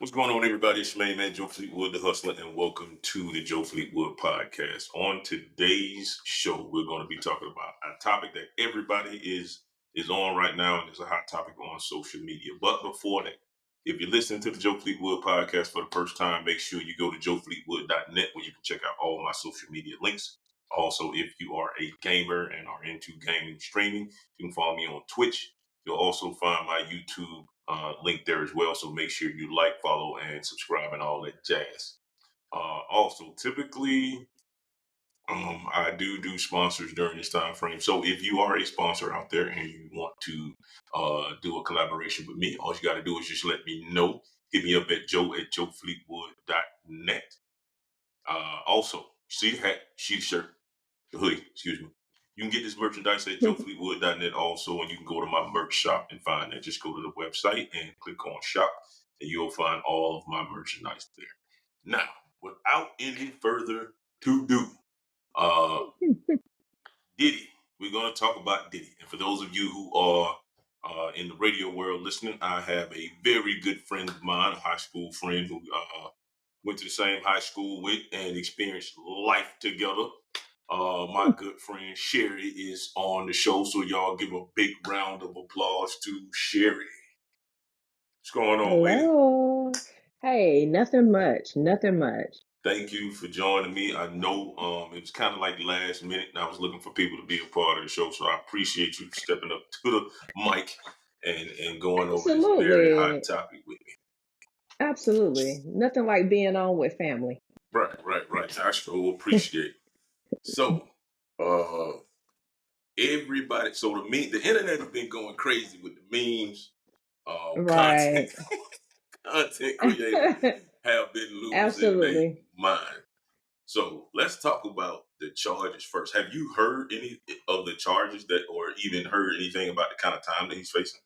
What's going on, everybody? It's your main man, Joe Fleetwood, the Hustler, and welcome to the Joe Fleetwood Podcast. On today's show, we're going to be talking about a topic that everybody is on right now, and it's a hot topic on social media. But before that, if you're listening to the Joe Fleetwood Podcast for the first time, make sure you go to joefleetwood.net where you can check out all my social media links. Also, if you are a gamer and are into gaming streaming, you can follow me on Twitch. You'll also find my YouTube link there as well. So make sure you like, follow, and subscribe and all that jazz. Also, typically, I do sponsors during this time frame. So if you are a sponsor out there and you want to do a collaboration with me, all you got to do is just let me know. Hit me up at joe@joefleetwood.net. Also, see the hat, see the shirt, the hoodie, excuse me. You can get this merchandise at joefleetwood.net also, and you can go to my merch shop and find that. Just go to the website and click on shop, and you'll find all of my merchandise there. Now, without any further to do, uh, Diddy, we're going to talk about Diddy. And for those of you who are in the radio world listening, I have a very good friend of mine, a high school friend who went to the same high school with and experienced life together. My good friend Scherry is on the show, so y'all give a big round of applause to Scherry. What's going on, lady? Hello. Hey, nothing much. Nothing much. Thank you for joining me. I know it was kind of like last minute, and I was looking for people to be a part of the show, so I appreciate you stepping up to the mic and going over this very hot Absolutely. topic with me. Absolutely. Nothing like being on with family. Right. I sure appreciate it. So, uh, everybody, so the internet has been going crazy with the memes, content Right. content creators have been losing their Absolutely. mind. So let's talk about the charges first. Have you heard any of the charges that, or even heard anything about the kind of time that he's facing?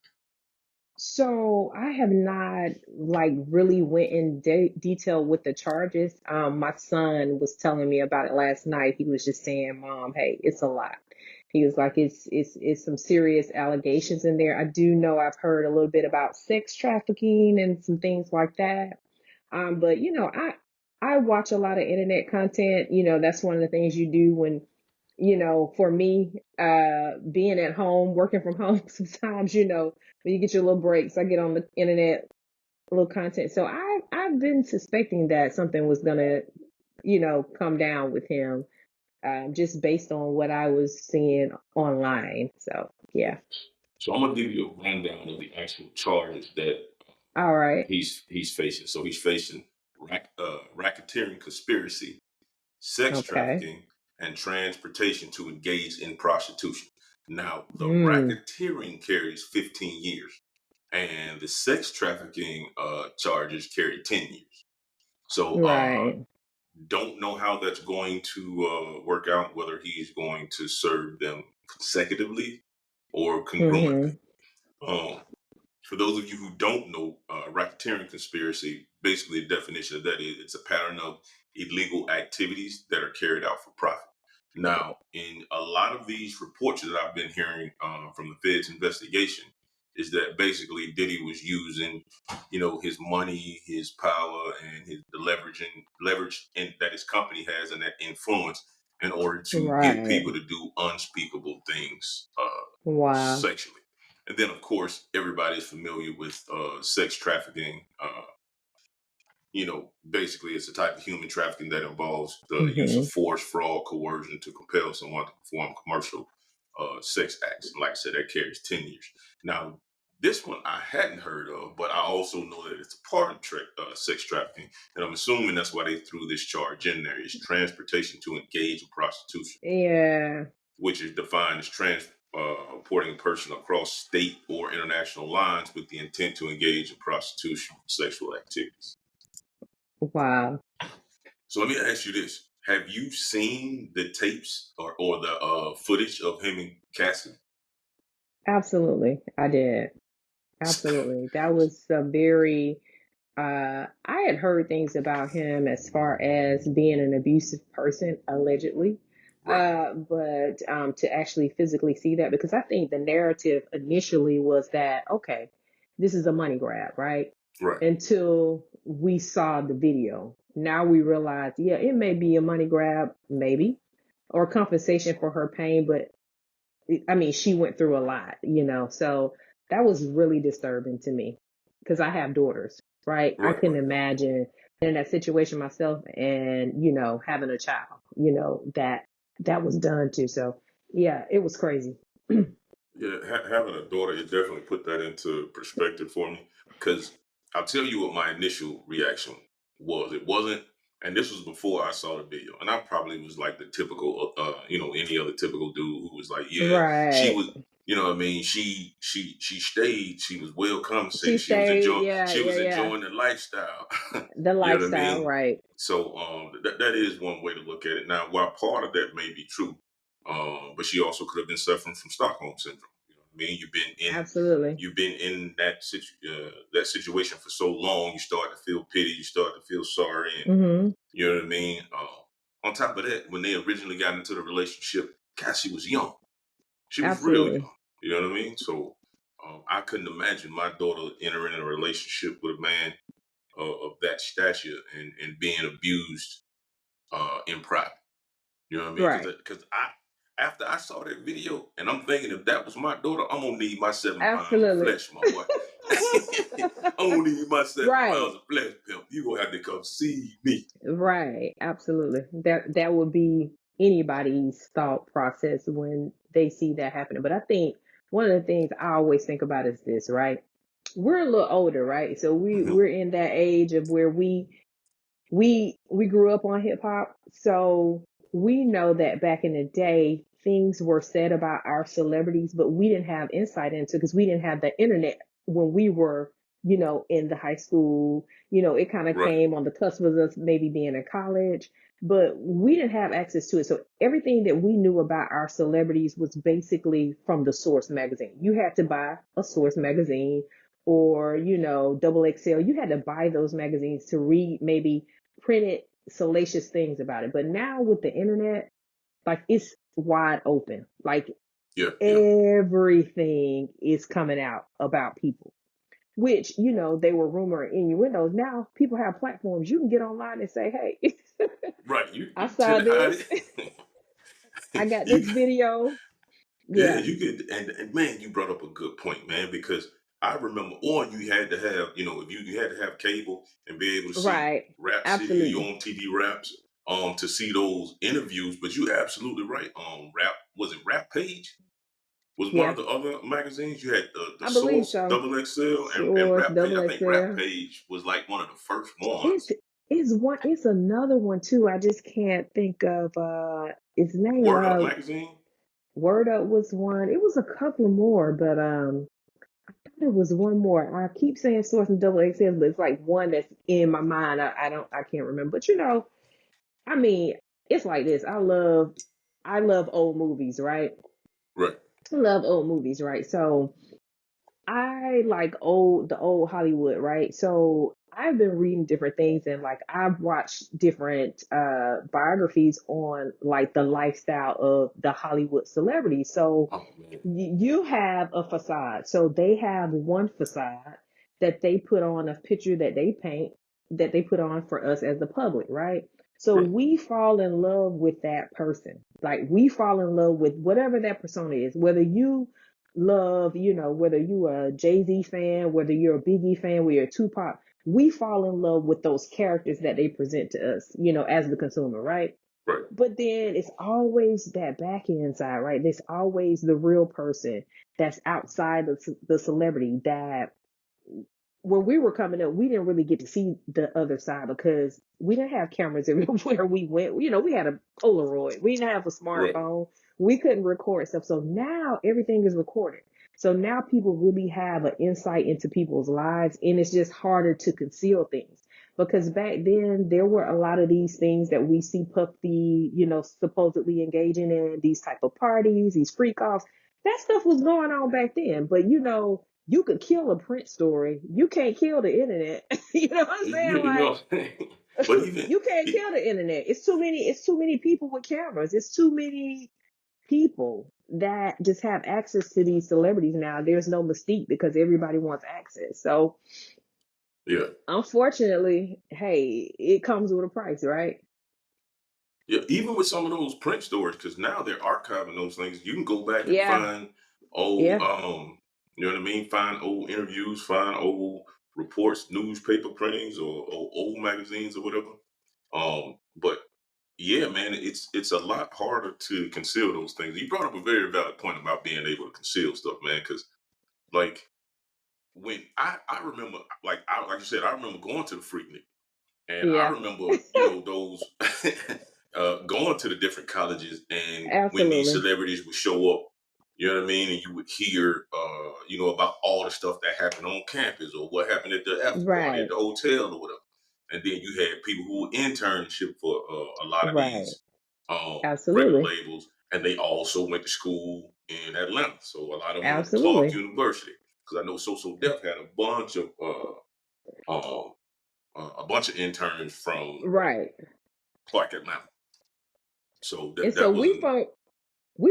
So I have not like really went in detail with the charges. My son was telling me about it last night. He was just saying, "Mom, hey, it's a lot." He was like, "It's some serious allegations in there." I do know I've heard a little bit about sex trafficking and some things like that. But I watch a lot of internet content. That's one of the things you do when, for me, being at home, working from home, sometimes, when you get your little breaks, I get on the internet, a little content. So I've been suspecting that something was gonna, come down with him, just based on what I was seeing online. So yeah. So I'm gonna give you a rundown of the actual charges that All right. he's facing. So he's facing racketeering conspiracy, sex Okay. trafficking, and transportation to engage in prostitution. Now, the Mm, racketeering carries 15 years, and the sex trafficking charges carry 10 years. So, right. don't know how that's going to work out, whether he's going to serve them consecutively or congruently. Mm-hmm. Um, for those of you who don't know, racketeering conspiracy, basically the definition of that is it's a pattern of illegal activities that are carried out for profit. Now, in a lot of these reports that I've been hearing from the Fed's investigation, is that basically Diddy was using, his money, his power, and the leverage that his company has and that influence in order to get people Right. to do unspeakable things Wow. sexually. And then, of course, everybody's familiar with sex trafficking. Basically, it's a type of human trafficking that involves the use of Mm-hmm. force, fraud, coercion to compel someone to perform commercial sex acts. And like I said, that carries 10 years. Now, this one I hadn't heard of, but I also know that it's a part of sex trafficking. And I'm assuming that's why they threw this charge in there. It's transportation to engage in prostitution, Yeah. which is defined as transporting a person across state or international lines with the intent to engage in prostitution or sexual activities. Wow. So let me ask you this. Have you seen the tapes or the footage of him and Cassie? Absolutely. I did. Absolutely. That was a very, I had heard things about him as far as being an abusive person, allegedly. Right. But to actually physically see that, because I think the narrative initially was that, okay, this is a money grab, right? Right. until we saw the video. Now we realize, yeah, it may be a money grab, maybe, or compensation for her pain, but I mean, she went through a lot, so that was really disturbing to me because I have daughters, right? I Right. couldn't Right. imagine in that situation myself and, having a child, that was done to. So yeah, it was crazy. Yeah, having a daughter, it definitely put that into perspective for me. Because I'll tell you what my initial reaction was. It wasn't, and this was before I saw the video, and I probably was like the typical, any other typical dude who was like, yeah, she Right. was, you know what I mean? She stayed. She was well She compensated. stayed. Yeah, She yeah, was yeah. enjoying the lifestyle. The You know what I lifestyle, mean? right. So that is one way to look at it. Now, while part of that may be true, but she also could have been suffering from Stockholm syndrome. You know what I mean? Absolutely. You've been in that situation for so long. You start to feel pity. You start to feel sorry, and Hmm. you know what I mean. On top of that, when they originally got into the relationship, Cassie was young. She was real Absolutely. young. You know what I mean? So I couldn't imagine my daughter entering a relationship with a man of that stature and being abused in private. You know what I mean? Right. Because after I saw that video, and I'm thinking if that was my daughter, I'm gonna need my 7 pounds of Absolutely. flesh, my boy. I'm gonna need my 7 pounds Right. of flesh, pimp. You gonna have to come see me. Right, absolutely. That would be anybody's thought process when they see that happening. But I think one of the things I always think about is this, right? We're a little older, right? So Mhm. we're in that age of where we grew up on hip hop, so we know that back in the day things were said about our celebrities, but we didn't have insight into because we didn't have the internet when we were, in the high school. It kind of Right, came on the cusp of us maybe being in college, but we didn't have access to it. So everything that we knew about our celebrities was basically from the Source magazine. You had to buy a Source magazine or, Double XL. You had to buy those magazines to read maybe printed salacious things about it. But now with the internet, like it's wide open. Like yeah, yeah, everything is coming out about people, which, they were rumor innuendos. Now people have platforms. You can get online and say, hey, right. You I you tell saw it how this. it I got you this video. yeah, Yeah, you could, and man, you brought up a good point, man, because I remember on you had to have, if you had to have cable and be able to see right. Rap City or Absolutely. your own TV raps, to see those interviews. But you're absolutely right. Rap was it Rap Page? Was one Yeah, of the other magazines. You had the I believe Source, so. Double XL, and Source, Rap Page. I double think Rap XL. Page was like one of the first It's ones. it's another one too. I just can't think of its name. Word Up magazine. Word Up was one. It was a couple more, but there was one more. I keep saying Source and Double XL, but it's like one that's in my mind. I can't remember. But I mean, it's like this. I love old movies, right? Right, I love old movies, right? So I like the old Hollywood, right? So I've been reading different things and like I've watched different biographies on like the lifestyle of the Hollywood celebrities. So oh man. you have a facade. So they have one facade that they put on a picture that they paint that they put on for us as the public, right? So Right, we fall in love with that person. Like we fall in love with whatever that persona is, whether you love, whether you are a Jay-Z fan, whether you're a Biggie fan, whether you're a Tupac, we fall in love with those characters that they present to us, as the consumer, right? right, But then it's always that back end side, right? There's always the real person that's outside of the celebrity that when we were coming up, we didn't really get to see the other side because we didn't have cameras everywhere we went. We had a Polaroid. We didn't have a right, smartphone. We couldn't record stuff. So now everything is recorded. So now people really have an insight into people's lives, and it's just harder to conceal things. Because back then there were a lot of these things that we see Puffy, supposedly engaging in these type of parties, these freak offs. That stuff was going on back then. But you could kill a print story. You can't kill the internet. You know what I'm saying? you know. But even You can't it, kill the internet. It's too many people with cameras. It's too many people that just have access to these celebrities now. There's no mystique because everybody wants access. So Yeah. Unfortunately, hey, it comes with a price, right? Yeah, even with some of those print stores, because now they're archiving those things. You can go back and Yeah, find old, yeah, you know what I mean? Find old interviews, find old reports, newspaper printings, or old magazines or whatever. But yeah, man, it's a lot harder to conceal those things. You brought up a very valid point about being able to conceal stuff, man. Because like when I remember, like you said, I remember going to the Freaknik. And I yeah, remember, those going to the different colleges, and when these absolutely. celebrities would show up, you know what I mean, and you would hear, about all the stuff that happened on campus or what happened at the after party at Right, the hotel or whatever. And then you had people who were internship for a lot of right, these record absolutely, labels, and they also went to school in Atlanta. So a lot of them went to Clark absolutely, University because I know So Def had uh, a bunch of interns from right. Clark Atlanta. So And that so that wasn't we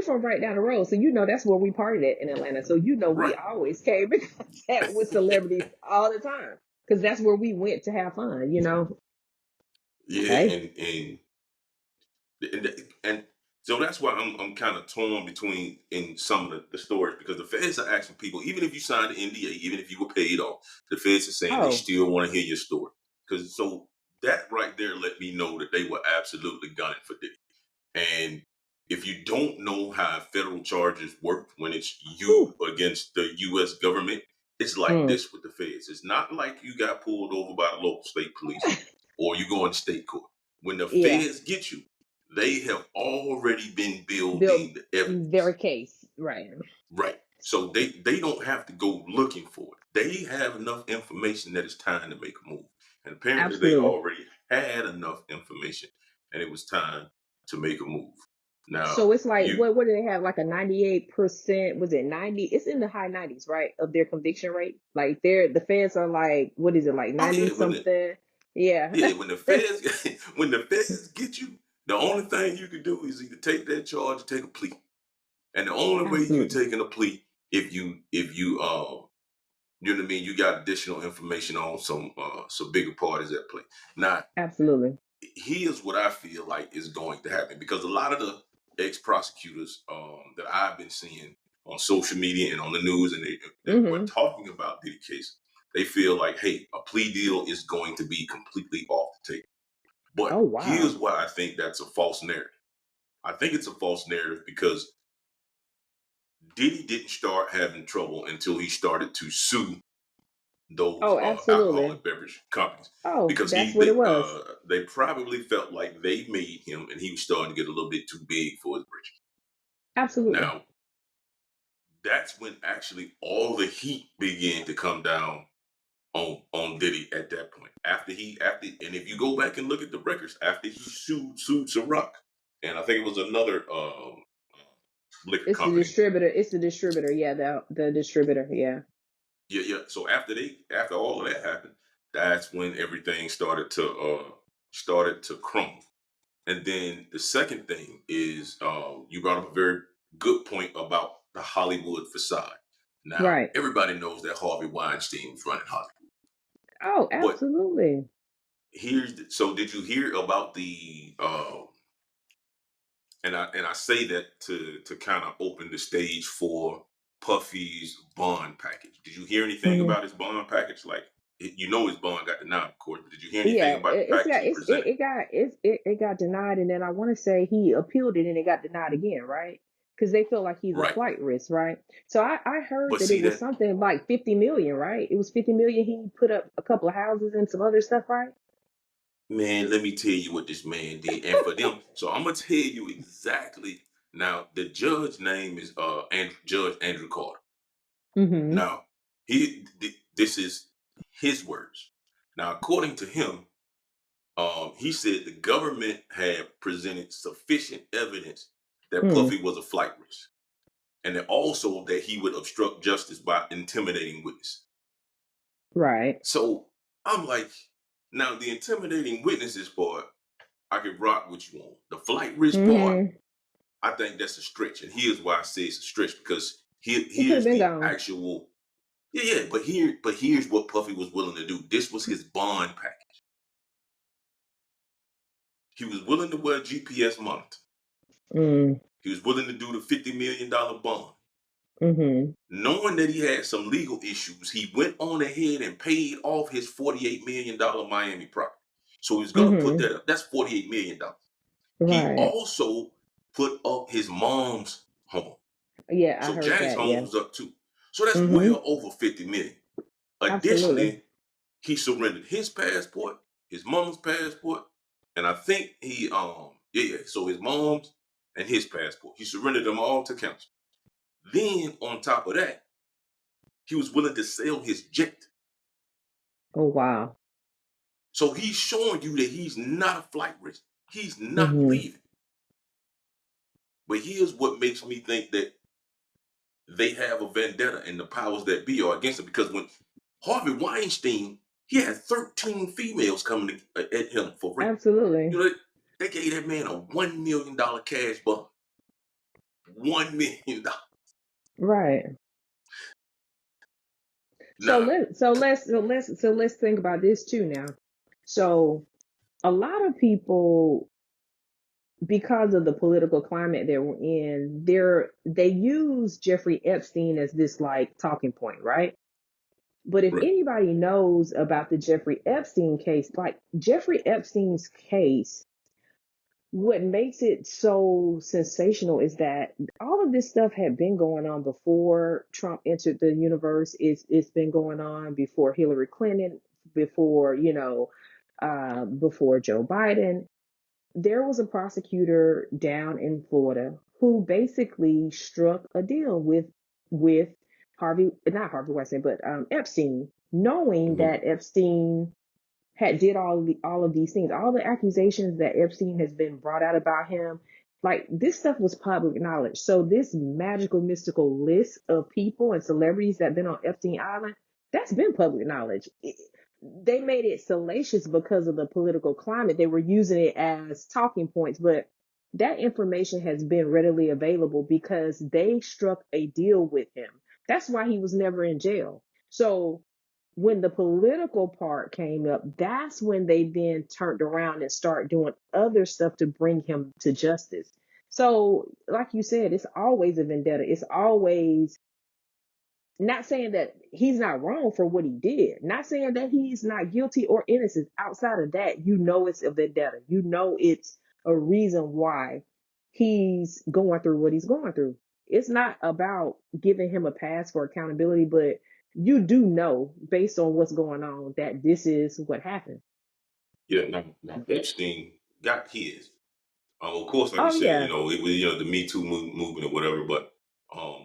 from right down the road, so that's where we partied at in Atlanta. So we right. always came in contact with celebrities all the time because that's where we went to have fun. Yeah, Hey, and so that's why I'm kind of torn between in some of the stories because the feds are asking people, even if you signed the NDA, even if you were paid off, the feds are saying they oh, still want to hear your story. Because so that right there let me know that they were absolutely gunning for Diddy. And if you don't know how federal charges work when it's you whew, against the US government, it's like mm, this with the feds. It's not like you got pulled over by the local state police or you go in state court. When the yeah, feds get you, they have already been built building the their evidence. case, right? Right. So they don't have to go looking for it. They have enough information that it's time to make a move. And apparently they Absolutely. already had enough information and it was time to make a move. Now, So it's like you what do they have? Like a 98%, was it 90? It's in the high 90s, right? Of their conviction rate. Like the feds are like, what is it, like oh 90 yeah, something? Yeah. when the feds when the feds get you, the only thing you can do is either take that charge or take a plea. And the only way you Absolutely. taking a plea if you you know what I mean, you got additional information on some bigger parties at play. Now, Absolutely. here's what I feel like is going to happen because a lot of the ex prosecutors that I've been seeing on social media and on the news, and that were Hmm. talking about Diddy case, they feel like, hey, a plea deal is going to be completely off the table. But Oh, here's wow. why I think that's a false narrative. I think it's a false narrative because Diddy didn't start having trouble until he started to sue those Oh, alcoholic absolutely. beverage companies Oh, because that's what it was. they probably felt like they made him and he was starting to get a little bit too big for his britches. Absolutely. Now that's when actually all the heat began to come down on Diddy at that point. After and if you go back and look at the records after he sued Ciroc and I think it was another liquor It's the company. distributor. It's the distributor. Yeah, the distributor. Yeah. Yeah, yeah. So after all of that happened, that's when everything started to crumble. And then the second thing is you brought up a very good point about the Hollywood facade. Now Right. everybody knows that Harvey Weinstein was running Hollywood, Oh, but absolutely. so did you hear about the and I say that to kind of open the stage for Puffy's bond package. Did you hear anything Hmm. about his bond package? Like, you know, his bond got denied, of course, but did you hear anything Yeah, about the package he presented? it got denied, and then I want to say he appealed it, and it got denied again, right? Because they feel like he's a Right. flight risk, right? So I heard But that it see was that, something like 50 million, right? It was 50 million. He put up a couple of houses and some other stuff, right? man, let me tell you what this man did. And for them, so I'm gonna tell you exactly now. The judge name is Judge Andrew Carter. Mm-hmm. Now, this is his words. Now, according to him, he said the government had presented sufficient evidence that Mm, Puffy was a flight risk, and that also that he would obstruct justice by intimidating witnesses. right. So I'm like, now the intimidating witnesses part, I could rock with you on. The flight risk part, Mm-hmm. I think that's a stretch, and here's why I say it's a stretch because He could have here's been the gone. actual. Yeah, but here's what Puffy was willing to do. This was his bond package. He was willing to wear GPS monitor. Mm. He was willing to do the $50 million bond. Mm-hmm. Knowing that he had some legal issues, he went on ahead and paid off his $48 million Miami property. So he's gonna put Mm-hmm. that up. That's $48 million. He Right. also put up his mom's home. Yeah, I So heard Janet's that. home Yeah. was up too. So that's Mm-hmm. well over 50 million. Absolutely. Additionally, he surrendered his passport, his mom's passport, and I think he yeah, so his mom's and his passport. He surrendered them all to council. Then on top of that, he was willing to sell his jet. Oh wow. So he's showing you that he's not a flight risk. He's not Mm-hmm. leaving. But here's what makes me think that they have a vendetta and the powers that be are against him. Because when Harvey Weinstein, he had 13 females coming at him for rape. You Absolutely. know, they gave that man a $1 million cash bond. $1 million. Right. So Now, let's think about this too now. So a lot of people, because of the political climate that we're in, they use Jeffrey Epstein as this like talking point, right? But if right, anybody knows about the Jeffrey Epstein case, like Jeffrey Epstein's case, what makes it so sensational is that all of this stuff had been going on before Trump entered the universe. It's been going on before Hillary Clinton, before before Joe Biden. There was a prosecutor down in Florida who basically struck a deal with not Harvey Weinstein, but Epstein, knowing mhm, that Epstein had did all of these things, all the accusations that Epstein has been brought out about him. Like this stuff was public knowledge. So this magical, mystical list of people and celebrities that have been on Epstein Island, that's been public knowledge. They made it salacious because of the political climate. They were using it as talking points, but that information has been readily available because they struck a deal with him. That's why he was never in jail. So when the political part came up, that's when they then turned around and start doing other stuff to bring him to justice. So, like you said, it's always a vendetta. It's always not saying that he's not wrong for what he did, not saying that he's not guilty or innocent. Outside of that, it's a vendetta. It's a reason why he's going through what he's going through. It's not about giving him a pass for accountability, but you do know based on what's going on that this is what happened. yeah. Now Epstein got his. Of course, like you Oh said, yeah, it was the Me Too movement or whatever. But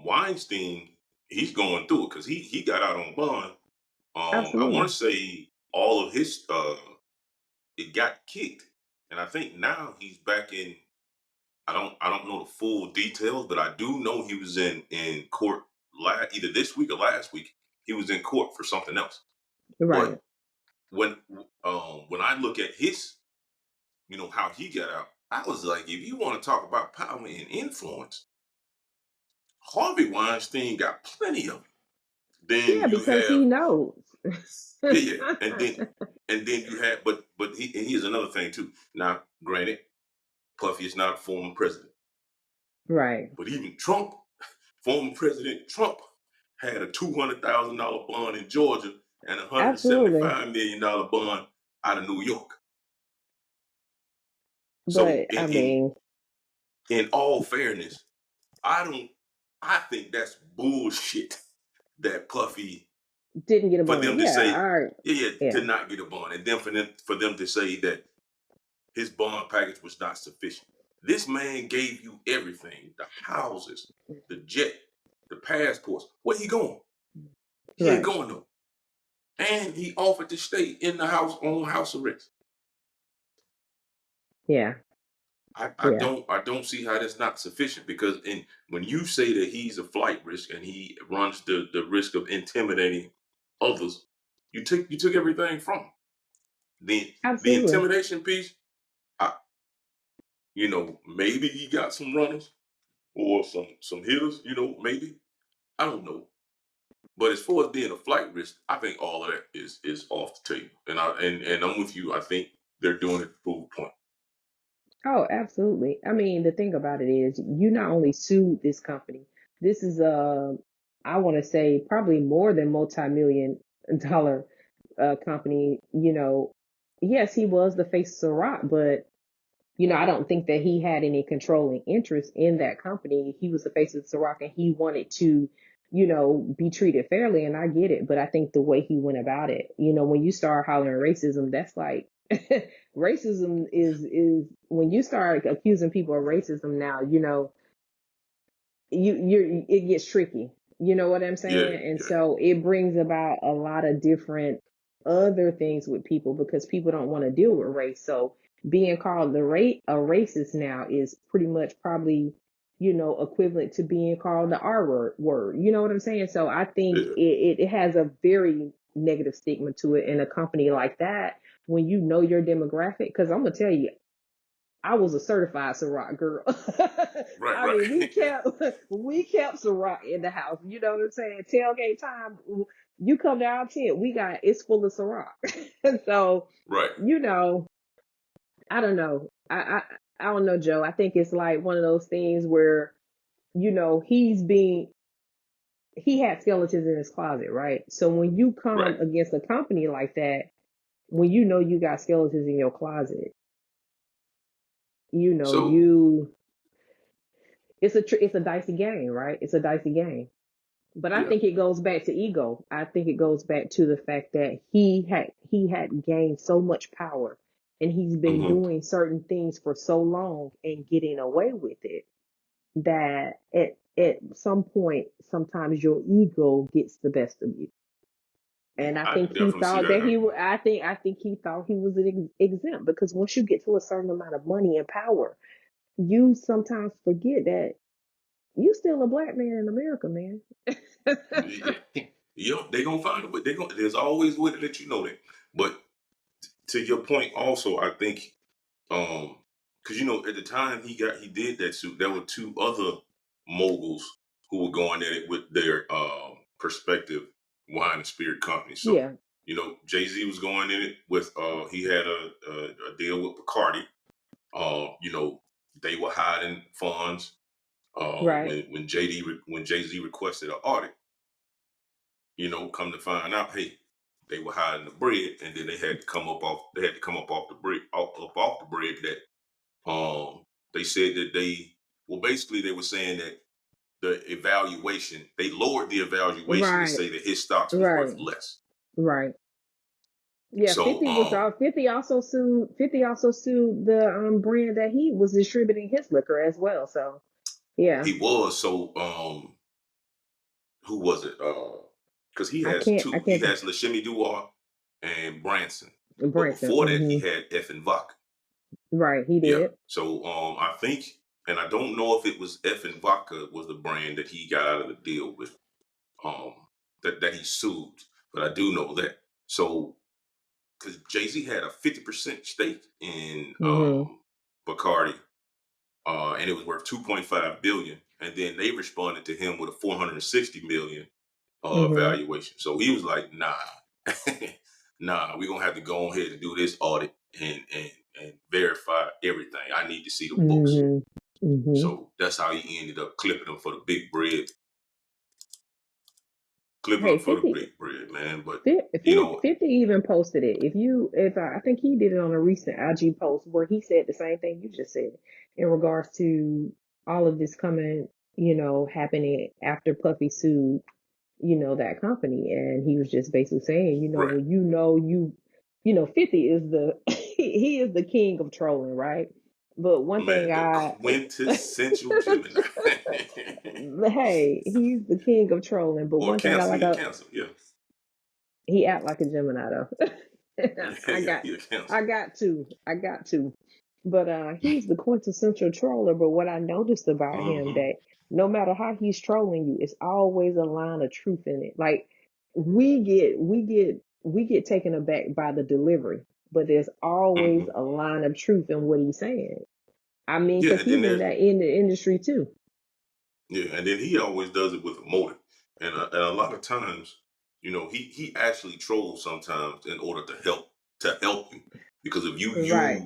Weinstein, he's going through it because he got out on bond. I want absolutely. to say all of his it got kicked, and I think now he's back in. I don't know the full details, but I do know he was in court either this week or last week. He was in court for something else. Right. But when when I look at his, how he got out, I was like, if you want to talk about power and influence, Harvey Weinstein got plenty of it. Then Yeah, you because he have knows. yeah, yeah, and then you have, but and here's another thing too. Now, granted, Puffy is not a former president, Right. but even Trump, former President Trump, had a $200,000 bond in Georgia and a hundred seventy Absolutely. five million dollar bond out of New York. So But I mean, in all fairness, I don't. I think that's bullshit that Puffy, didn't get a for bond. them to Yeah, say, all right. yeah, yeah, to Yeah, not get a bond, and then for them to say that his bond package was not sufficient. This man gave you everything: the houses, the jet, the passports. Where he going? He ain't right. going though. And he offered to stay in the house on house arrest. Yeah, I yeah, don't see how that's not sufficient because when you say that he's a flight risk and he runs the risk of intimidating others, you took everything from him. The absolutely. intimidation piece, I, maybe he got some runners or some hitters, maybe. I don't know. But as far as being a flight risk, I think all of that is off the table. And I'm with you. I think they're doing it to prove a point. Oh, absolutely. I mean, the thing about it is, you not only sued this company. This is I want to say probably more than multi-million dollar company. Yes, he was the face of Ciroc, but I don't think that he had any controlling interest in that company. He was the face of Ciroc and he wanted to, be treated fairly. And I get it. But I think the way he went about it, when you start hollering racism, that's like racism is when you start accusing people of racism now, it gets tricky. You know what I'm Yeah, saying? And yeah, so it brings about a lot of different other things with people because people don't want to deal with race. So being called a racist now is pretty much probably, equivalent to being called the word. You know what I'm saying? So I think yeah. it has a very negative stigma to it in a company like that when you know your demographic. Because I'm gonna tell you, I was a certified Ciroc girl. Right, I mean, we right. kept we kept Ciroc in the house. You know what I'm saying? Tailgate time, you come to our tent, it's full of Ciroc. So, Right. you know, I don't know. I don't know, Joe. I think it's like one of those things where he had skeletons in his closet, right? So when you Right. come against a company like that, when you know you got skeletons in your closet, you know So you it's a dicey game, right? It's a dicey game. But I yeah. think it goes back to ego. I think it goes back to the fact that he had gained so much power and he's been Hmm. doing certain things for so long and getting away with it that at some point sometimes your ego gets the best of you. Yeah, And I I think could he definitely see thought that that he happening. would. I think he thought he was exempt because once you get to a certain amount of money and power, you sometimes forget that you still a black man in America, man. Yeah. Yeah, they gonna find it, but there's always a way to let you know that. But to your point, also, I think, because at the time he did that suit, there were two other moguls who were going at it with their perspective wine and spirit company. So Yeah. Jay-Z was going in it with he had a deal with Bacardi. They were hiding funds. Right. When Jay-Z requested an audit, come to find out, hey, they were hiding the bread, and then they had to come up off the bread, up off the bread that they said that basically they were saying that they lowered the evaluation to Right. say that his stocks was Right. worth less. Right. Yeah. So 50 also sued the brand that he was distributing his liquor as well. So yeah, he was so who was it? Because he has I two. He can't think. has Lashimi Duar and Branson. But Branson. before that, he had F and Vodka. Right. He Yeah. did. So I think, and I don't know if it was F and Vodka was the brand that he got out of the deal with, um, that he sued. But I do know that. So because Jay Z had a 50% stake in Hmm. Bacardi, and it was worth 2.5 billion. And then they responded to him with a 460 million Hmm. valuation. So he was like, nah, nah, we're gonna have to go ahead and do this audit and verify everything. I need to see the books. Hmm. Hmm. So that's how he ended up clipping them for the big bread, clipping them Hey, for the big bread, man. But you 50, know, 50 even posted it. If I think he did it on a recent IG post where he said the same thing you just said in regards to all of this coming, happening after Puffy sued, that company. And he was just basically saying, right? when 50 is the, he is the king of trolling, right? But one thing Man, the quintessential Gemini. hey, he's the king of trolling. But Or one thing I cancer, like, he a cancer, yeah. he act like a Gemini though. Yeah, I yeah, got, he a cancer. I got to. But he's the quintessential troller. But what I noticed about him Hmm. that no matter how he's trolling you, it's always a line of truth in it. Like we get taken aback by the delivery, but there's always Hmm. a line of truth in what he's saying. I mean, Yeah, because and then he's in there's that in the industry too. yeah, and then he always does it with a motive. And a lot of times, he actually trolls sometimes in order to help you. Because Right.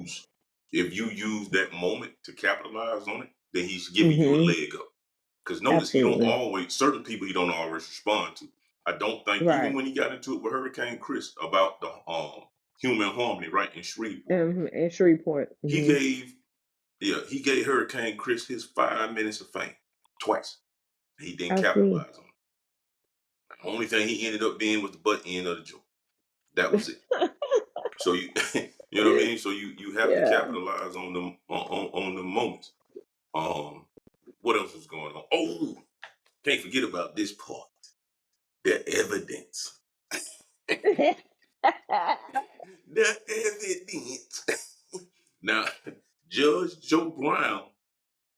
if you use that moment to capitalize on it, then he's giving you a Mm-hmm. leg up. Because notice he don't Absolutely. always certain people he don't always respond to. I don't think even Right. when he got into it with Hurricane Chris about the human harmony right in Shreveport, And Shreveport. he Mm-hmm. gave he gave Hurricane Chris his 5 minutes of fame twice. He didn't I see. capitalize on it. The only thing he ended up being was the butt end of the joke. That was it. So you you know what I mean? So you have to Yeah. capitalize on them on the moments. Um what else was going on? Oh, can't forget about this part. The evidence. The evidence. Now, Judge Joe Brown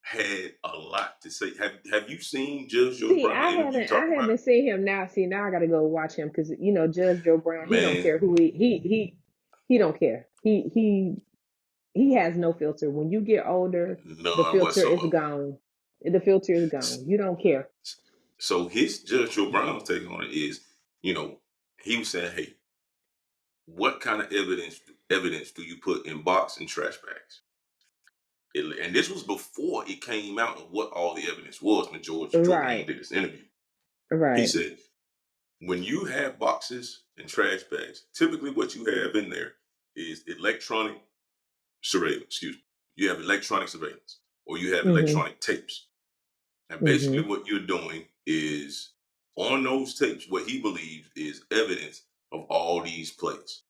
had a lot to say. Have you seen Judge Joe See, Brown interview I talk about it? haven't seen him now. See, now I got to go watch him because Judge Joe Brown. He don't Man, care who he don't care. He has no filter. When you get older, the none filter is whatsoever. gone. The filter is gone. You don't care. So his Judge Joe Brown's take on it is, you know, he was saying, hey, what kind of evidence do you put in box and trash bags? And this was before it came out of what all the evidence was when George Joe Brown Right. did this interview. He Right. said, when you have boxes and trash bags, typically what you have in there is electronic surveillance. Excuse me. You have electronic surveillance or you have Mhm. electronic tapes. And basically, Mhm. what you're doing is on those tapes, what he believes is evidence of all these plays.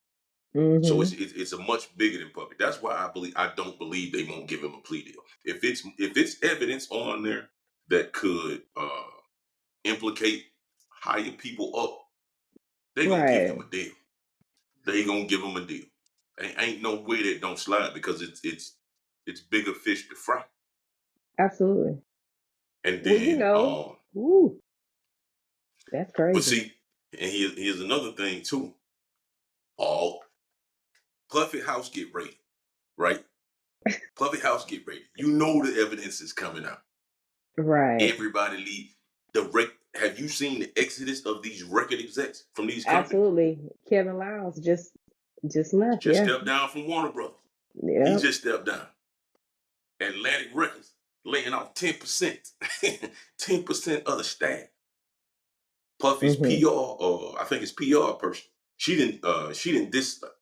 So it's Mhm. it's a much bigger than puppet. That's why I don't believe they won't give him a plea deal. If it's evidence on there that could implicate higher people up, they gonna give him Right. a deal. They gonna give him a deal. Ain't no way that don't slide because it's bigger fish to fry. Absolutely. And Well, then ooh, that's but crazy. see, and here's another thing too. All Puffy House get raided, right? Puffy House get raided. You know the evidence is coming out. Right. Everybody leave. Have you seen the exodus of these record execs from these companies? Absolutely. Kevin Lyles just left. Just Yeah. stepped down from Warner Brothers. He Yep. just stepped down. Atlantic Records laying off 10%, 10% of the staff. Puffy's Mhm. PR, or I think it's PR person. She didn't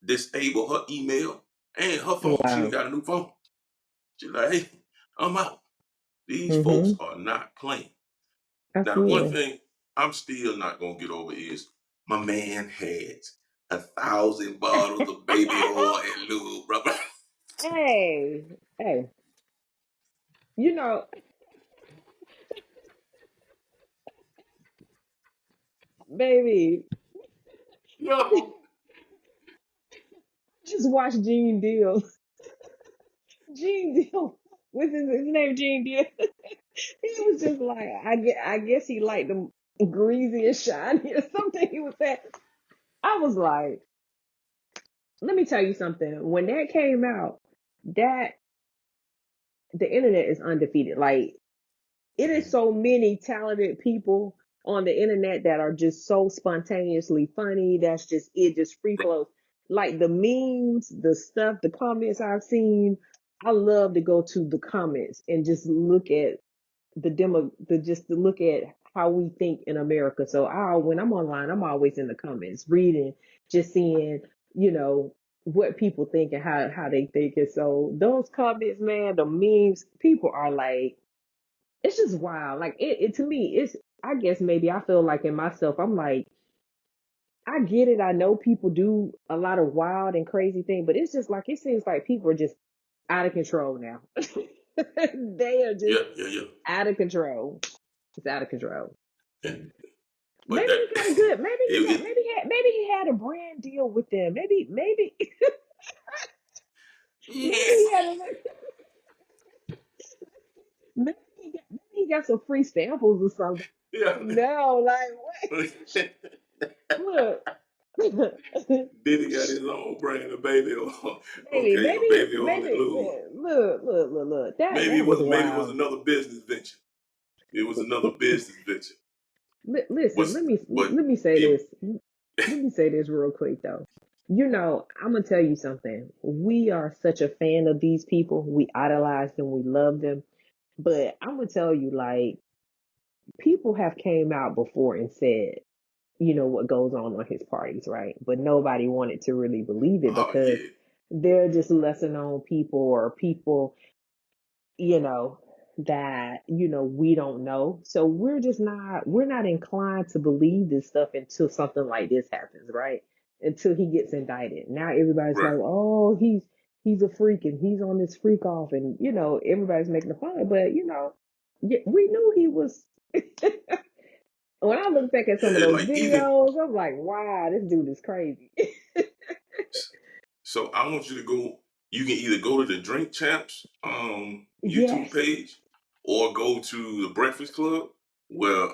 disable her email and her phone. She Wow. got a new phone. She's like, hey, I'm out. These folks Mhm. are not playing. Now, the one Absolutely. thing I'm still not gonna get over is my man had 1,000 bottles of baby oil and lube, brother. Hey, hey, you know, baby, Yo, just watch Gene Deal. Gene Deal, what's his name? Gene Deal. He was just like, I guess he liked them greasy and shiny or something. He was saying. I was like, let me tell you something. When that came out, that the internet is undefeated. Like, it is mhm, so many talented people on the internet that are just so spontaneously funny. That's just it, just free right. flows. Like the memes, the stuff, the comments I've seen. I love to go to the comments and just look at just to look at how we think in America. So when I'm online, I'm always in the comments, reading, just seeing, you know, what people think and how they think. And so those comments, man, the memes, people are like, it's just wild. Like it to me, it's I guess maybe I feel like in myself, I'm like, I get it. I know people do a lot of wild and crazy things, but it's just like it seems like people are just out of control now. They are just Yeah, yeah, yeah. out of control. It's out of control. And, but Maybe that he got a good. Maybe he got. it, Maybe he had a brand deal with them. Maybe maybe yeah, he had a. Maybe he got some free samples or something. yeah. No, like what? Look, Diddy got his own brand of baby oil. maybe, Okay, a baby oil and maybe. lube. Look. That Maybe that was maybe it was wild. another business venture. It was another business venture. Listen, Was but let me say it this. Let me say this real quick though. I'm gonna tell you something. We are such a fan of these people. We idolize them. We love them. But I'm gonna tell you, like, people have came out before and said, what goes on his parties, right? But nobody wanted to really believe it oh because yeah, they're just lesser known people or people you know, that, we don't know. So we're not inclined to believe this stuff until something like this happens, right? Until he gets indicted. Now everybody's right. like, oh, he's a freak and he's on this freak off and, everybody's making fun. But, we knew he was. When I look back at some of Yeah, those like even videos, I'm like, wow, this dude is crazy. so I want you to go. You can either go to the Drink Champs YouTube Yes, page or go to the Breakfast Club where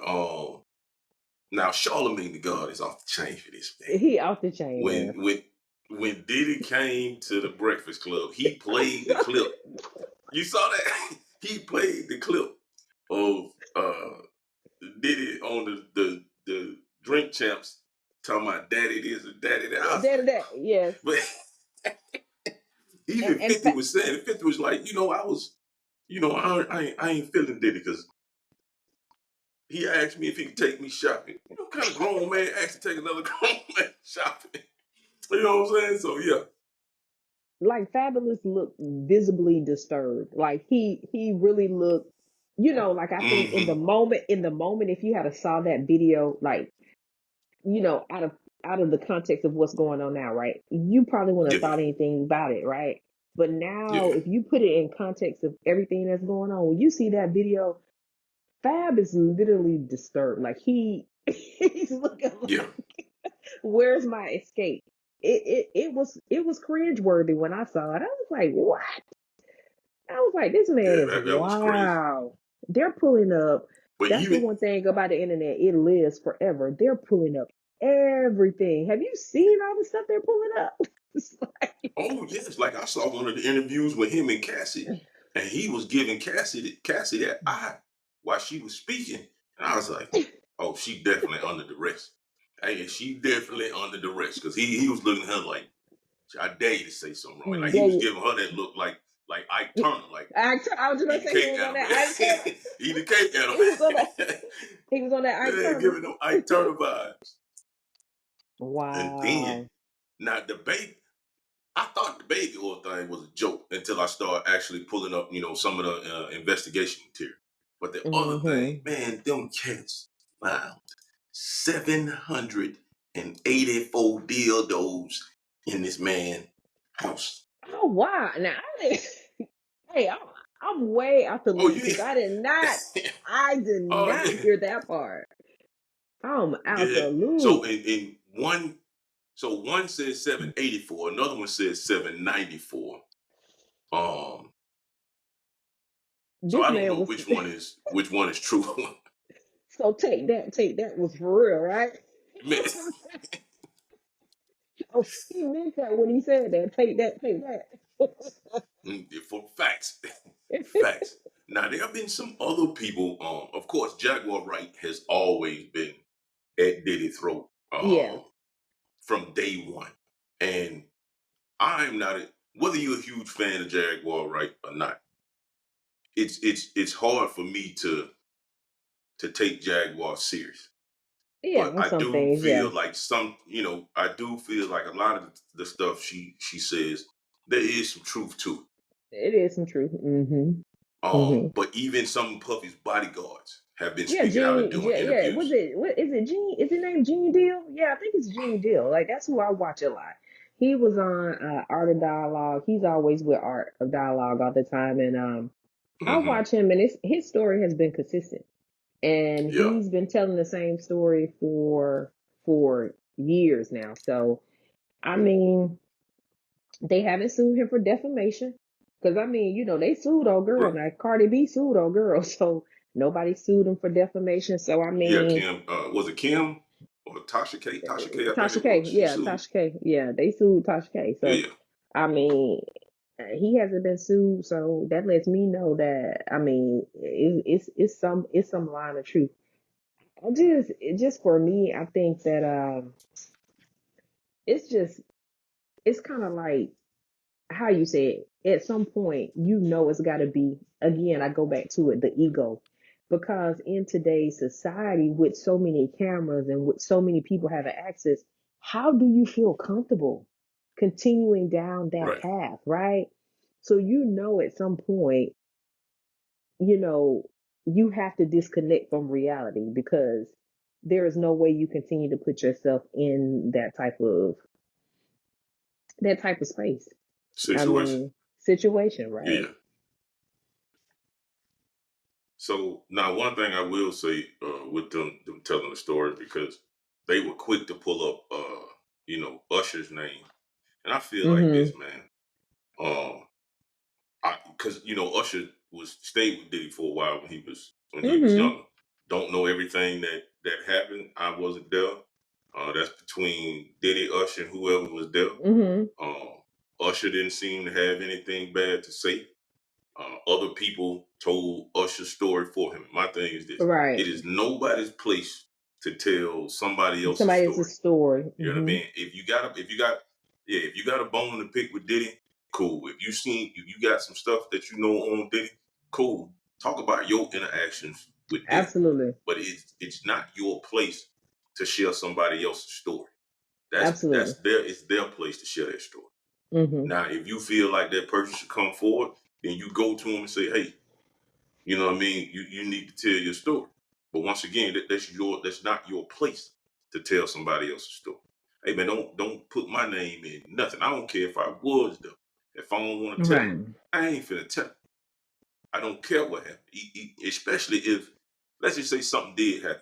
now Charlemagne the God is off the chain for this man. he off the chain, When man. when when Diddy came to the Breakfast Club, he played the clip. You saw that? He played the clip of Diddy on the Drink Champs talking about daddy this and daddy that. I was like, That, yes. but And, even and 50 was saying, 50 was like, I was, I ain't feeling Diddy because he asked me if he could take me shopping. What kind of grown man asked to take another grown man shopping? You know what I'm saying? So yeah. like Fabulous looked visibly disturbed. Like he really looked, like I think Mm-hmm. in the moment, if you had a saw that video, like, out of the context of what's going on now, right? You probably wouldn't have Yeah. thought anything about it, right? But now Yeah. if you put it in context of everything that's going on, when you see that video, Fab is literally disturbed. Like he's looking Yeah. like, where's my escape? It was cringeworthy when I saw it. I was like, what? I was like, this man Yeah, is that was crazy. wow. They're pulling up. But That's the even one thing about the internet. It lives forever. They're pulling up everything. Have you seen all the stuff they're pulling up? It's like, oh yes, like I saw one of the interviews with him and Cassie, and he was giving Cassie that eye while she was speaking, and I was like, oh, she definitely under duress. Hey, she definitely under duress because he was looking at her like, I dare you to say something wrong. Like he there was you, giving her that look like Ike Turner, like I was just gonna eat the say he cake was on animal, that Ike Turner. eat the cake He was on that. animal. He was on that Ike Yeah, Turner. giving them Ike Turner vibes. And then Wow. now the baby, I thought the baby oil thing was a joke until I started actually pulling up, some of the investigation material. But the other thing, Hmm. man, them cats found 784 dildos in this man house. Oh wow. Now I didn't. Hey, I'm way out the Oh, loop you? because I did Oh not yeah, hear that part. I'm out yeah. the So loop. in one, so one says 784, another one says 794. Um, so This I don't man know was which one is true. so take that was for real, right? Man, Oh, he meant that when he said that. Take that. for facts, facts. Now there have been some other people. Of course, Jaguar Wright has always been at Diddy throat Yeah, from day one, and I'm not. Whether you're a huge fan of Jaguar Wright or not, it's hard for me to take Jaguar serious. yeah, But on I some do things, yeah, feel like I do feel like a lot of the stuff she says there is some truth to it. it is some truth. Hmm. But even some of Puffy's bodyguards have been Yeah, speaking out and doing Yeah, was interviews. it? What is it? Gene? Is it named Gene Deal? Yeah, I think it's Gene Deal. Like that's who I watch a lot. He was on Art of Dialogue. He's always with Art of Dialogue all the time, and I Hmm. watch him, and his story has been consistent, and Yeah, he's been telling the same story for years now. So I mean, they haven't sued him for defamation. Because, I mean, they sued old girl. right. Now, Cardi B sued old girl. So nobody sued him for defamation. So, I Yeah, mean, Kim. Was it Kim or Tasha K? Tasha K, I think Tasha it was. K. She Yeah, sued. Tasha K. Yeah, they sued Tasha K. So, Yeah, I mean, he hasn't been sued. So that lets me know that, I mean, it's some line of truth. just for me, I think that it's just it's kind of like how you said, at some point, it's got to be, again, I go back to it, the ego. Because in today's society, with so many cameras and with so many people having access, how do you feel comfortable continuing down that Right. path, right? So, at some point, you know, you have to disconnect from reality because there is no way you continue to put yourself in that type of space. I Situation. mean, situation, right? Yeah. So now, one thing I will say with them telling the story, because they were quick to pull up, Usher's name, and I feel like Mm-hmm. this, man. Um, because Usher was stayed with Diddy for a while when he was Mm-hmm. younger. Don't know everything that happened. I wasn't there. That's between Diddy, Usher, and whoever was there. Mm-hmm. Um, Usher didn't seem to have anything bad to say. Other people told Usher's story for him. My thing is this: Right. it is nobody's place to tell somebody else's Somebody else's story. story. You know what I Mm-hmm. mean? If you got a bone to pick with Diddy, cool. If you got some stuff that you know on Diddy, cool. Talk about your interactions with Diddy, Absolutely. but it's not your place to share somebody else's story. Absolutely. It's their place to share their story. Mm-hmm. Now, if you feel like that person should come forward, then you go to them and say, "Hey, you know what I mean? You need to tell your story." But once again, that's not your place to tell somebody else's story. Hey man, don't put my name in nothing. I don't care if I was there. If I don't want to tell it, Right. I ain't finna tell it. I don't care what happened. Especially if, let's just say, something did happen.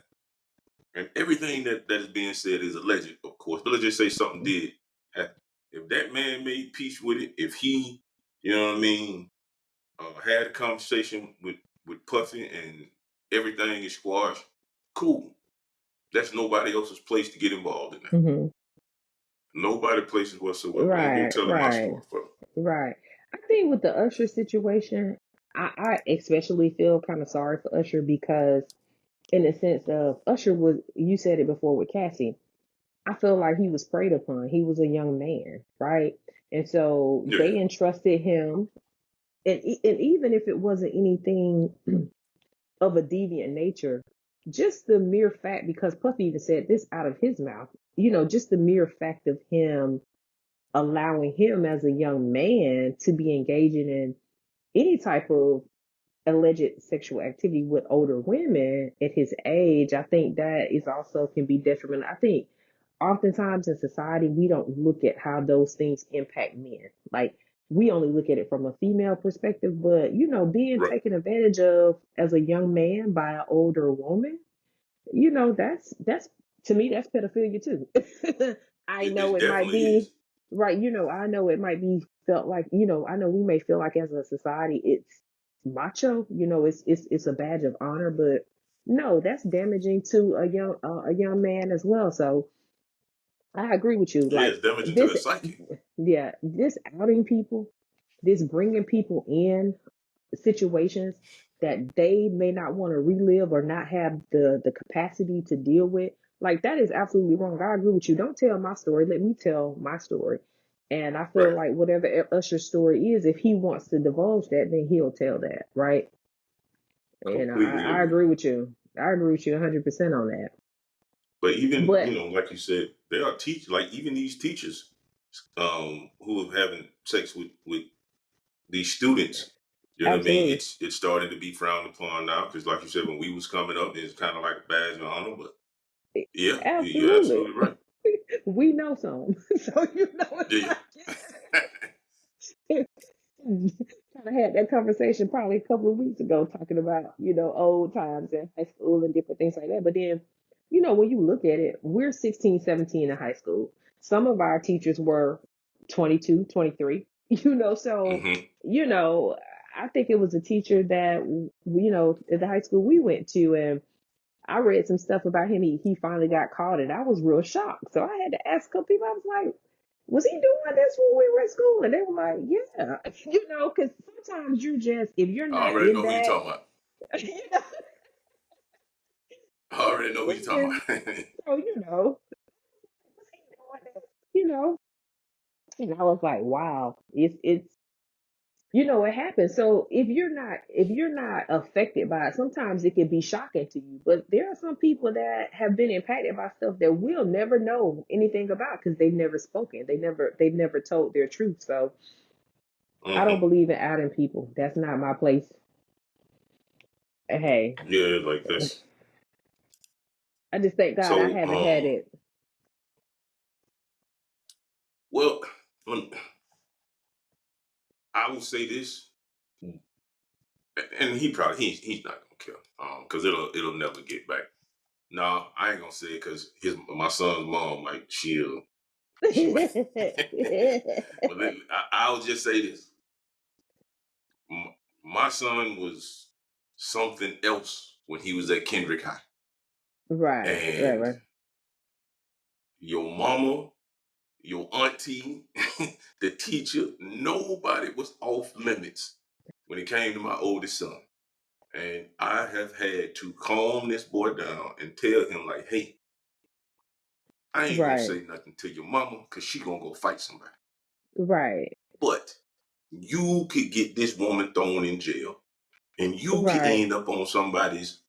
And everything that is being said is alleged, of course. But let's just say something did happen. If that man made peace with it, if he, you know what I mean, had a conversation with Puffy and everything is squashed, cool. That's nobody else's place to get involved in that. Mm-hmm. Nobody places whatsoever. Don't go Right. telling my Right. story for them. Right. I think with the Usher situation, I especially feel kind of sorry for Usher because, in the sense of Usher was, you said it before with Cassie. I feel like he was preyed upon. He was a young man, right? And so Yeah, they entrusted him, and even if it wasn't anything of a deviant nature, just the mere fact, because Puffy even said this out of his mouth, just the mere fact of him allowing him as a young man to be engaging in any type of alleged sexual activity with older women at his age, I think that is also can be detrimental. I think oftentimes in society, we don't look at how those things impact men. Like, we only look at it from a female perspective, but being right. taken advantage of as a young man by an older woman, that's to me, that's pedophilia too. I know It it might definitely be is. right. I know it might be felt like, I know we may feel like as a society it's macho. It's a badge of honor, but no, that's damaging to a young man as well. So I agree with you. Yeah, Like it's damaging to this, the psyche. yeah, this outing people, this bringing people in situations that they may not want to relive or not have the capacity to deal with. Like, that is absolutely wrong. I agree with you. Don't tell my story. Let me tell my story. And I feel Right. like whatever Usher's story is, if he wants to divulge that, then he'll tell that, right? And Completely I agree. agree with you. I agree with you 100% on that. But even, But like you said, there are teachers, like even these teachers, who are having sex with these students. You know what I mean? absolutely, It's starting to be frowned upon now because, like you said, when we was coming up, it's kind of like a badge of honor. But yeah, you're absolutely, absolutely right. we know some, so it's Yeah, yeah. like kind of had that conversation probably a couple of weeks ago, talking about old times in high school and different things like that. But then, when you look at it, we're 16, 17 in high school. Some of our teachers were 22, 23. So hmm you know I think it was a teacher that at the high school we went to, and I read some stuff about him. He finally got caught, and I was real shocked. So I had to ask a couple people. I was like, "Was he doing this when we were in school?" And they were like, "Yeah." Because sometimes if you're I not already in know who you're that, talking about. you know, I already know what you're talking And about. so, you know, and I was like, wow, it's it happens. So if you're not affected by it, sometimes it can be shocking to you. But there are some people that have been impacted by stuff that we'll never know anything about because they've never spoken. They've never told their truth. So I don't Hmm. believe in outing people. That's not my place. Hey, Yeah, like this. I just thank God I So, haven't had it. well, I will say this, and he's not gonna care, because it'll never get back. No, I ain't gonna say it because my son's mom, like she might. But I'll just say this: my son was something else when he was at Kendrick High, Right, right, and right, your mama, your auntie, the teacher, nobody was off limits when it came to my oldest son. And I have had to calm this boy down and tell him, like, hey, I ain't gonna right, say nothing to your mama because she gonna go fight somebody. right, But you could get this woman thrown in jail and you could right, end up on somebody's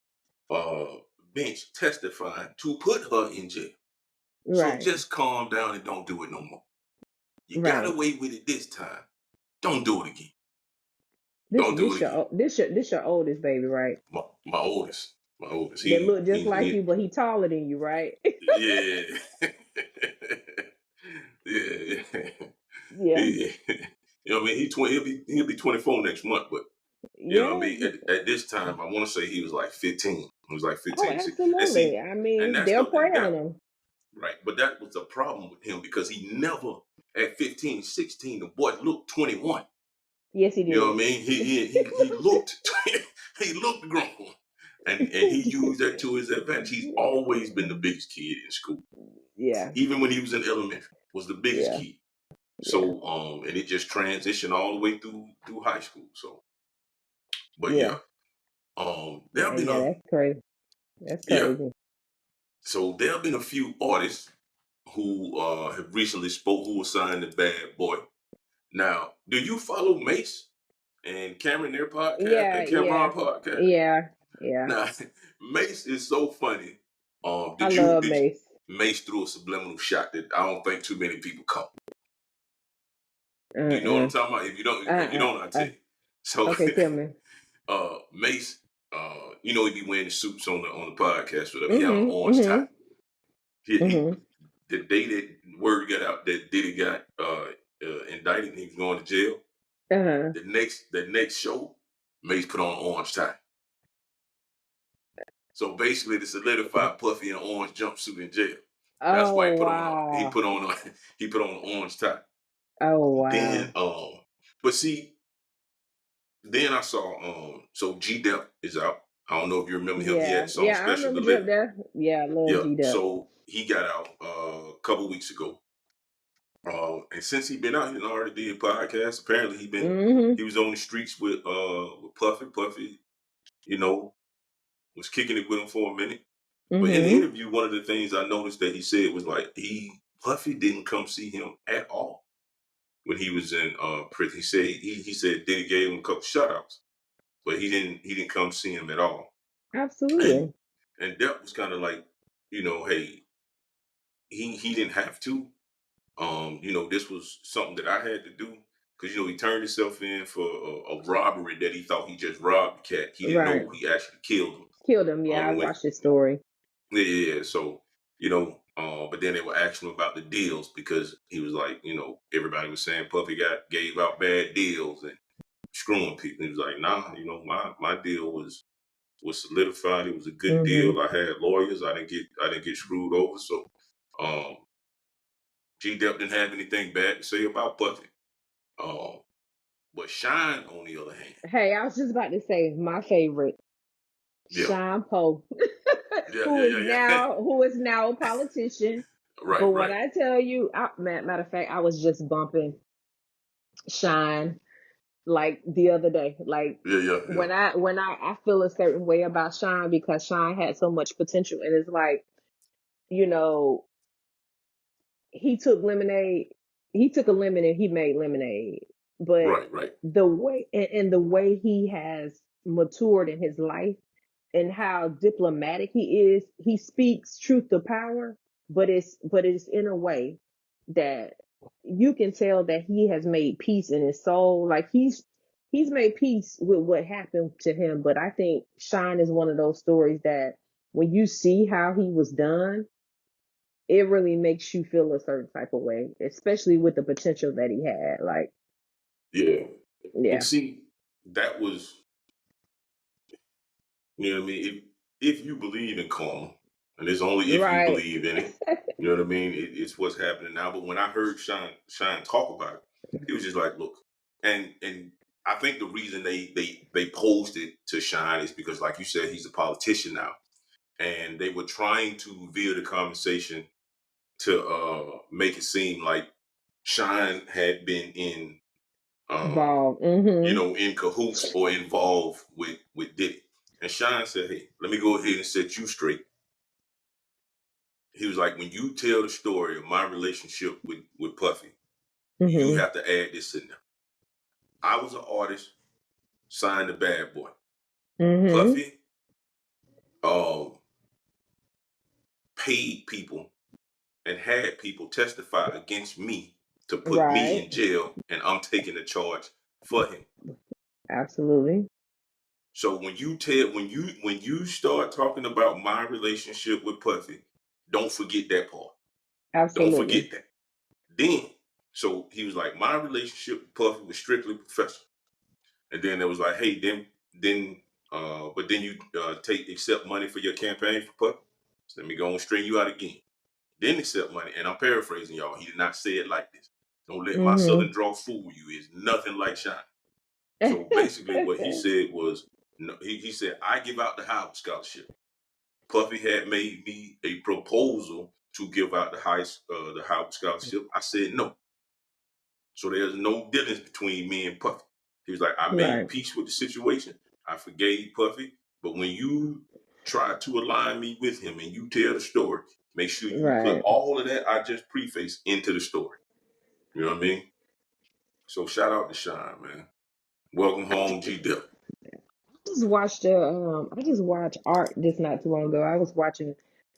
uh, bench testifying to put her in jail. So right, just calm down and don't do it no more. You got right. away with it this time. Don't do it again. This Don't do this it again. your this your oldest baby, right? My oldest. My oldest. That look just like He you, but he taller than you, right? yeah. Yeah. Yeah, He, you know what I mean? He'll be 24 next month, but you know what I yeah. mean? At this time, I want to say he was like 15. He was like Oh, 15, 16. And absolutely. see, I and mean, that's they'll the prey and on that them. right. But that was a problem with him because he never at 15, 16, the boy looked 21. Yes, he You know what I did. mean? He looked he looked grown. And he used that to his advantage. He's always been the biggest kid in school. Yeah, Even when he was in elementary, was the biggest yeah, kid. yeah, So and it just transitioned all the way through high school. So but yeah, yeah. There have been yeah. a That's crazy. That's yeah. crazy. So there have been a few artists who have recently spoke who were signed to Bad Boy. Now, do you follow Mace and Cameron their podcast Yeah, and yeah, Cameron podcast? yeah, yeah. Now, Mace is so funny. I Did you love did Mace. Mace threw a subliminal shot that I don't think too many people caught. Do you know what I'm Uh-uh. talking about? If you don't, I'll tell Uh. you. So Okay, tell me. Mace, he be wearing the suits on the podcast, whatever. He had an Mm-hmm. orange tie. Mm-hmm. He Mm-hmm. the day that word got out that Diddy got indicted and he was going to jail, Uh-huh. the next show, Mace put on an orange tie. So basically, to solidify Puffy in an orange jumpsuit in jail. That's why Oh he put on a he wow. put on a he put on an orange tie. Oh Then wow. but see, then I saw so G Dep is out. I don't know if you remember him. He had Yeah. a song Yeah, I Special remember Drip Delivery. there. Yeah, I love Yeah, G Dep. so he got out a couple weeks ago. And since he been out, he already did podcasts. Apparently, Mm-hmm. he was on the streets with Puffy. Puffy, you know, was kicking it with him for a minute. But in the Mm-hmm. interview, one of the things I noticed that he said was like Puffy didn't come see him at all when he was in prison. He said Diddy gave him a couple shutouts, but he didn't come see him at all. And Absolutely. and Depp was kind of like, hey, he didn't have to. This was something that I had to do because he turned himself in for a robbery that he thought he just robbed the cat. He didn't Right. know he actually killed him. Killed him. Yeah, I When watched his story. yeah, yeah, yeah. So but then they were asking him about the deals because he was like, everybody was saying Puffy gave out bad deals and screwing people. He was like, nah, my deal was solidified. It was a good Mm-hmm. deal. I had lawyers. I didn't get screwed over. So um, G Dep didn't have anything bad to say about Puffy. Um, but Shine, on the other hand, Hey, I was just about to say my favorite, yeah, Sean Poe, yeah, who yeah, is yeah, yeah. now a politician. But Right, when right. I tell you, matter of fact, I was just bumping Shine like the other day. Like Yeah, yeah, yeah. when I feel a certain way about Sean because Sean had so much potential, and it's like, you know, he took lemonade, he took a lemon and he made lemonade. But Right, right. the way and the way he has matured in his life and how diplomatic he speaks truth to power, but it's in a way that you can tell that he has made peace in his soul. Like he's made peace with what happened to him. But I think Shine is one of those stories that when you see how he was done, it really makes you feel a certain type of way, especially with the potential that he had. Like, Yeah. And yeah, see, that was, you know what I mean? If you believe in karma, and it's only if you right, believe in it, you know what I mean? It's what's happening now. But when I heard Shine talk about it, it was just like, look, and I think the reason they posed it to Shine is because, like you said, he's a politician now, and they were trying to veer the conversation to make it seem like Shine had been in uh, involved. Mm-hmm. in cahoots or involved with Diddy. And Shine said, "Hey, let me go ahead and set you straight." He was like, "When you tell the story of my relationship with Puffy, you Mm-hmm. have to add this in there. I was an artist, signed to Bad Boy. Mm-hmm. Puffy um, paid people and had people testify against me to put me Right. in jail, and I'm taking the charge for him." Absolutely. So when you start talking about my relationship with Puffy, don't forget that part. Don't Absolutely. forget that. Then, so he was like, my relationship with Puffy was strictly professional. And then it was like, hey, but then you accept money for your campaign for Puffy. So let me go and string you out again. Then accept money, and I'm paraphrasing y'all. He did not say it like this. Don't let my Mm-hmm. southern draw fool you. It's nothing like Shine. So basically, what he said was, no, he said, I give out the Howard Scholarship. Puffy had made me a proposal to give out the Howard Scholarship. I said no. So there's no difference between me and Puffy. He was like, I made Right. peace with the situation. I forgave Puffy. But when you try to align me with him and you tell the story, make sure you put Right. all of that I just prefaced into the story. You know what I mean? So shout out to Shine, man. Welcome home, G Dep. I just watched art this not too long ago. I was watching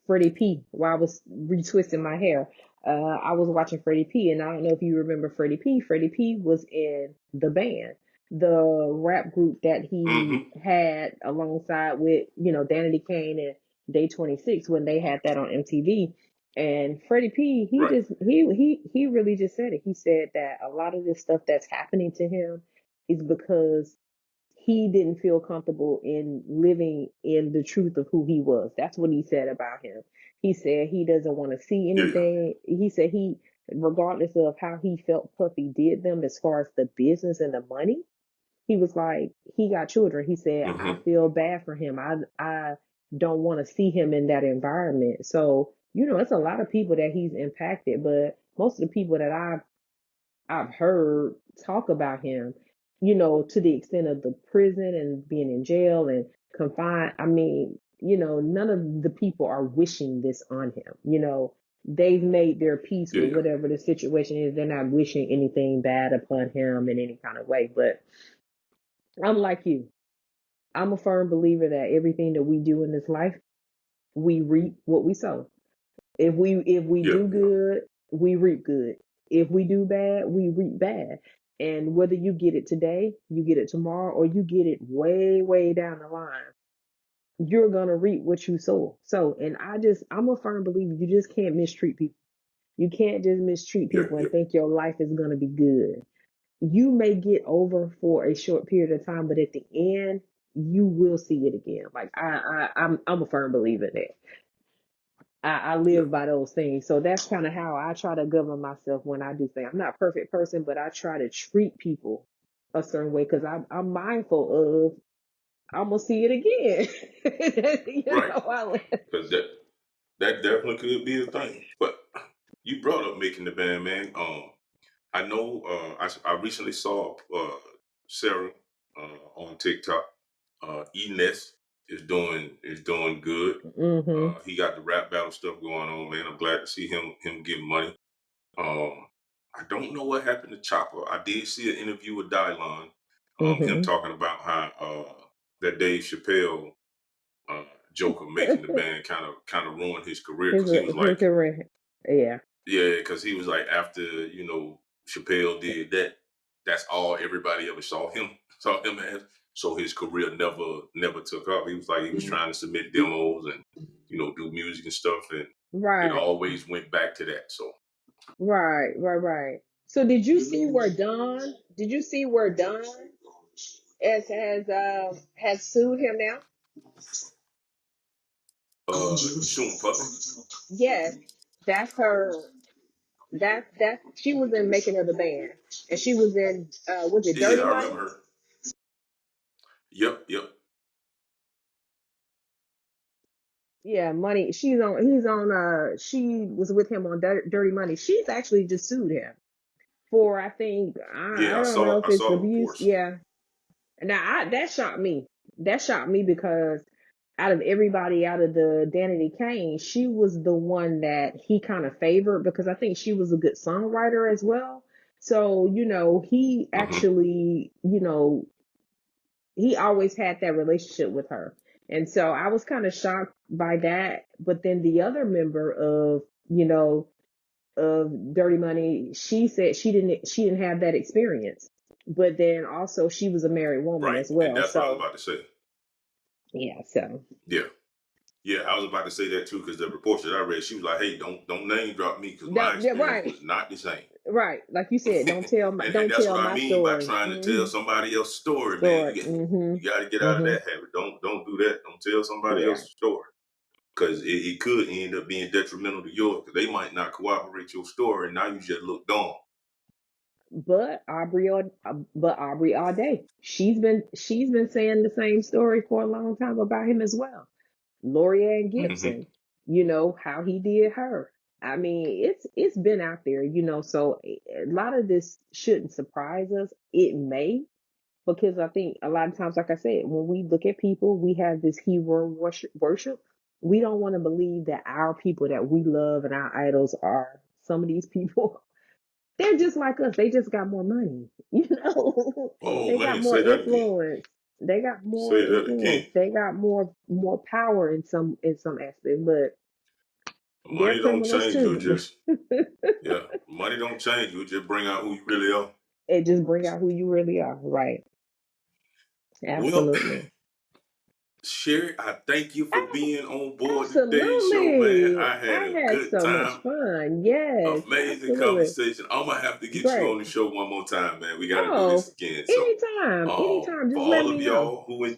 Freddie P while I was retwisting my hair. I was watching Freddie P, and I don't know if you remember Freddie P. Freddie P was in the band, the rap group that he Mm-hmm. had alongside with, Danity Kane and Day 26 when they had that on MTV. And Freddie P, he Right. just he really just said it. He said that a lot of this stuff that's happening to him is because he didn't feel comfortable in living in the truth of who he was. That's what he said about him. He said he doesn't want to see Yeah, yeah. anything. He said regardless of how he felt Puffy did them as far as the business and the money, he was like, he got children. He said, I Mm-hmm. feel bad for him. I don't want to see him in that environment. So, it's a lot of people that he's impacted, but most of the people that I've heard talk about him, to the extent of the prison and being in jail and confined. I mean, none of the people are wishing this on him. They've made their peace Yeah, with yeah. whatever the situation is. They're not wishing anything bad upon him in any kind of way. But I'm like you. I'm a firm believer that everything that we do in this life, we reap what we sow. If we Yeah, do yeah. good, we reap good. If we do bad, we reap bad. And whether you get it today, you get it tomorrow, or you get it way, way down the line, you're gonna reap what you sow. And I'm a firm believer you just can't mistreat people. You can't just mistreat Yeah, people yeah. and think your life is gonna be good. You may get over for a short period of time, but at the end, you will see it again. Like I'm a firm believer in that. I Yeah. live by those things. So that's kind of how I try to govern myself when I do things. I'm not a perfect person, but I try to treat people a certain way because I'm mindful of I'm gonna see it again. Right. I Because that definitely could be a thing. But you brought up making the band, man. I know. I recently saw Scherry on TikTok. Enes is doing good. Mm-hmm. He got the rap battle stuff going on, man. I'm glad to see him getting money. Um, I don't know what happened to Chopper. I did see an interview with Dylon, him Mm-hmm. talking about how that Dave Chappelle uh, joke of making the band kind of ruined his career because he was His like, career. Yeah. yeah, because he was like after Chappelle did that, that's all everybody ever saw him as. So his career never took off. He was like he was trying to submit demos and do music and stuff, and it Right. always went back to that. So Right. Right. Right. So did you see where Don has sued him now? Shun Puppy, Yes. That's her. That she was in Making of the Band, and she was in was it yeah, Dirty I Money? remember her. Yep. Yeah, Money. She's on. He's on. She was with him on Dirty Money. She's actually just sued him for. I think I Yeah, I don't know saw if I it's saw the abuse. reports. Yeah. Now that shocked me. That shocked me because out of everybody, out of the Danity Kane, she was the one that he kind of favored because I think she was a good songwriter as well. So he Hmm. actually he always had that relationship with her. And so I was kind of shocked by that. But then the other member of Dirty Money, she said she didn't have that experience. But then also she was a married woman Right, as and well. that's what I was So about to say. yeah, so Yeah. Yeah, I was about to say that too because the reports that I read, she was like, "Hey, don't name drop me because my yeah, experience right, was not the same." right. Like you said, don't tell my and don't that's tell what I my mean by story. trying to tell somebody else's story, man. Story. You got to get out of Hmm. that habit. Don't do that. Don't tell somebody Yeah. else's story because it could end up being detrimental to yours because they might not cooperate your story, and now you just look dumb. But Aubrey all day. She's been saying the same story for a long time about him as well. Lorianne Hmm. Gibson, how he did her. I mean, it's been out there, so a lot of this shouldn't surprise us. It may, because I think a lot of times, like I said, when we look at people, we have this hero worship. We don't want to believe that our people that we love and our idols are some of these people. They're just like us. They just got more money. Oh They got man, more say that again. influence. They got more Say that influence. again. They got more power in some aspect, but they're Money don't criminals change. You too. just yeah, money don't change. You just bring out who you really are. It just bring out who you really are. Right. Well, Absolutely. Sherry, I thank you for being on board today's show, man. Absolutely. I had I a had good so much time, fun. Yes, amazing absolutely. conversation. I'm gonna have to get you Great. on the show one more time, man. We got to do this Oh, again. So, anytime. Anytime. for Just let all me of know. y'all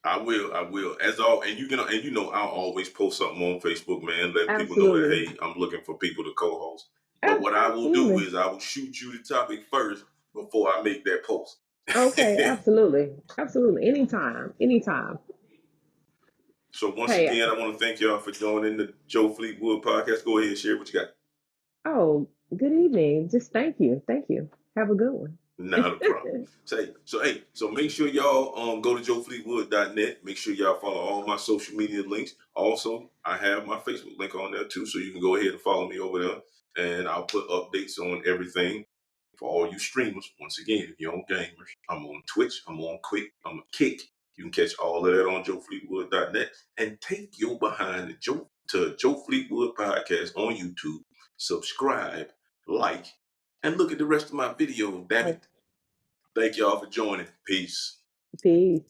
I will. As all, and I'll always post something on Facebook, man, letting people know that Absolutely. hey, I'm looking for people to co-host. But what I will do Absolutely. is I will shoot you the topic first before I make that post. Okay, absolutely. Absolutely. Anytime. Anytime. So once Hey, again, I want to thank y'all for joining the Joe Fleetwood podcast. Go ahead, share what you got. oh, good evening. Just thank you. Thank you. Have a good one. Not a problem. So make sure y'all go to joefleetwood.net. Make sure y'all follow all my social media links. Also, I have my Facebook link on there too, so you can go ahead and follow me over there. And I'll put updates on everything for all you streamers. Once again, if you're on gamers, I'm on Twitch, I'm on Quick, I'm a Kick. You can catch all of that on joefleetwood.net and take your behind to Joe Fleetwood podcast on YouTube. Subscribe, like, and look at the rest of my videos. Damn Oh, it. Thank y'all for joining. Peace. peace.